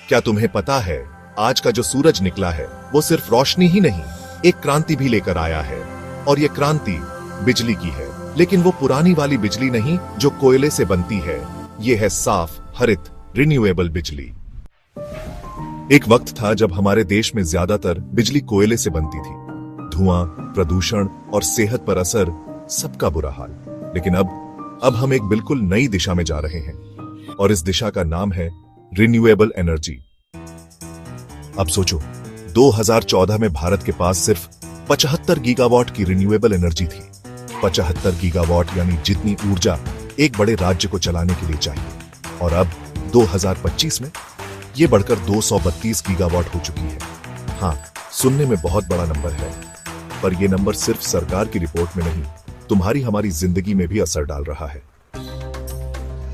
क्या तुम्हें पता है, आज का जो सूरज निकला है वो सिर्फ रोशनी ही नहीं, एक क्रांति भी लेकर आया है। और ये क्रांति बिजली की है, लेकिन वो पुरानी वाली बिजली नहीं जो कोयले से बनती है। ये है साफ, हरित, रिन्यूएबल बिजली। एक वक्त था जब हमारे देश में ज्यादातर बिजली कोयले से बनती थी। धुआं, प्रदूषण और सेहत पर असर, सबका बुरा हाल। लेकिन अब हम एक बिल्कुल नई दिशा में जा रहे हैं, और इस दिशा का नाम है रिन्यूएबल एनर्जी। अब सोचो, 2014 में भारत के पास सिर्फ 75 गीगावाट की रिन्यूएबल एनर्जी थी। 75 गीगावाट यानी जितनी ऊर्जा एक बड़े राज्य को चलाने के लिए चाहिए। और अब 2025 में यह बढ़कर 232 गीगावाट हो चुकी है। हाँ, सुनने में बहुत बड़ा नंबर है, पर यह नंबर सिर्फ सरकार की रिपोर्ट में नहीं, तुम्हारी हमारी जिंदगी में भी असर डाल रहा है।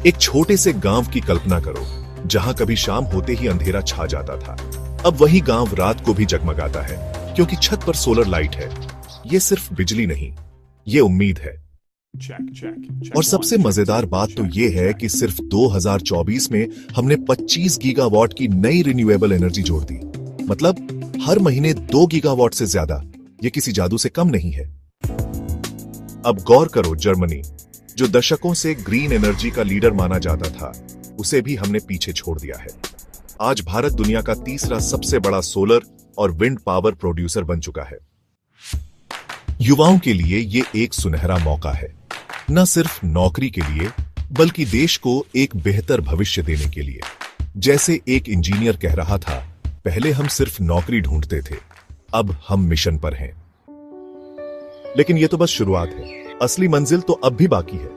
एक छोटे से गांव की कल्पना करो, जहां कभी शाम होते ही अंधेरा छा जाता था। अब वही गांव रात को भी जगमगाता है, क्योंकि छत पर सोलर लाइट है। यह सिर्फ बिजली नहीं, यह उम्मीद है। और सबसे मजेदार बात तो यह है कि सिर्फ 2024 में हमने 25 गीगावाट की नई रिन्यूएबल एनर्जी जोड़ दी। मतलब हर महीने 2 गीगावाट से ज्यादा। यह किसी जादू से कम नहीं है। अब गौर करो, जर्मनी, जो दशकों से ग्रीन एनर्जी का लीडर माना जाता था, उसे भी हमने पीछे छोड़ दिया है। आज भारत दुनिया का तीसरा सबसे बड़ा सोलर और विंड पावर प्रोड्यूसर बन चुका है। युवाओं के लिए यह एक सुनहरा मौका है, न सिर्फ नौकरी के लिए, बल्कि देश को एक बेहतर भविष्य देने के लिए। जैसे एक इंजीनियर कह रहा था, पहले हम सिर्फ नौकरी ढूंढते थे, अब हम मिशन पर हैं। लेकिन यह तो बस शुरुआत है, असली मंजिल तो अब भी बाकी है।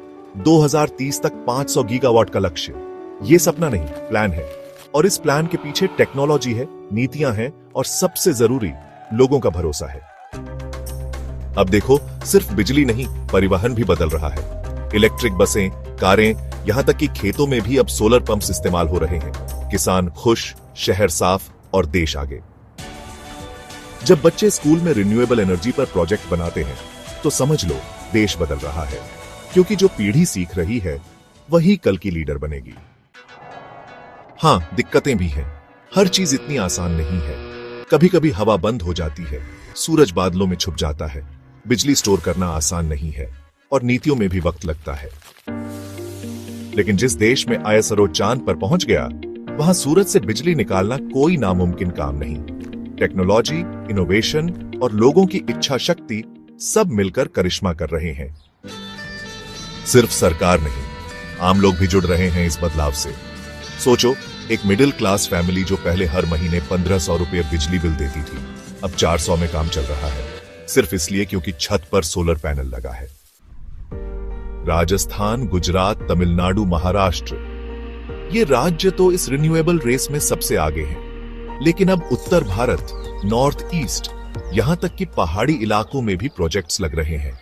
2030 तक 500 गीगावाट का लक्ष्य, यह सपना नहीं, प्लान है। और इस प्लान के पीछे टेक्नोलॉजी है, नीतियां हैं, और सबसे जरूरी, लोगों का भरोसा है। अब देखो, सिर्फ बिजली नहीं, परिवहन भी बदल रहा है। इलेक्ट्रिक बसें, कारें, यहां तक कि खेतों में भी अब सोलर पंप्स इस्तेमाल हो रहे हैं। किसान खुश, शहर साफ और देश आगे। जब बच्चे स्कूल में रिन्यूएबल एनर्जी पर प्रोजेक्ट बनाते हैं, तो समझ लो देश बदल रहा है, क्योंकि जो पीढ़ी सीख रही है वही कल की लीडर बनेगी। हां, दिक्कतें भी हैं। हर चीज इतनी आसान नहीं है। कभी कभी हवा बंद हो जाती है, सूरज बादलों में छुप जाता है, बिजली स्टोर करना आसान नहीं है, और नीतियों में भी वक्त लगता है। लेकिन जिस देश में आईएसआरओ चांद पर पहुंच गया, वहां सूरज से बिजली निकालना कोई नामुमकिन काम नहीं। टेक्नोलॉजी, इनोवेशन और लोगों की इच्छा शक्ति सब मिलकर करिश्मा कर रहे हैं। सिर्फ सरकार नहीं, आम लोग भी जुड़ रहे हैं इस बदलाव से। सोचो, एक मिडिल क्लास फैमिली जो पहले हर महीने 1500 रुपये बिजली बिल देती थी, अब 400 में काम चल रहा है, सिर्फ इसलिए क्योंकि छत पर सोलर पैनल लगा है। राजस्थान, गुजरात, तमिलनाडु, महाराष्ट्र, ये राज्य तो इस रिन्यूएबल रेस में सबसे आगे हैं। लेकिन अब उत्तर भारत, नॉर्थ ईस्ट, यहां तक कि पहाड़ी इलाकों में भी प्रोजेक्ट्स लग रहे हैं।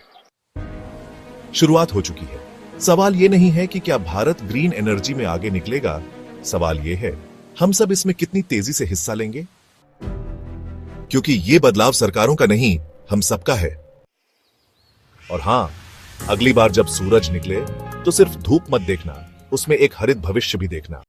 शुरुआत हो चुकी है। सवाल यह नहीं है कि क्या भारत ग्रीन एनर्जी में आगे निकलेगा, सवाल यह है, हम सब इसमें कितनी तेजी से हिस्सा लेंगे। क्योंकि यह बदलाव सरकारों का नहीं, हम सबका है। और हां, अगली बार जब सूरज निकले, तो सिर्फ धूप मत देखना, उसमें एक हरित भविष्य भी देखना।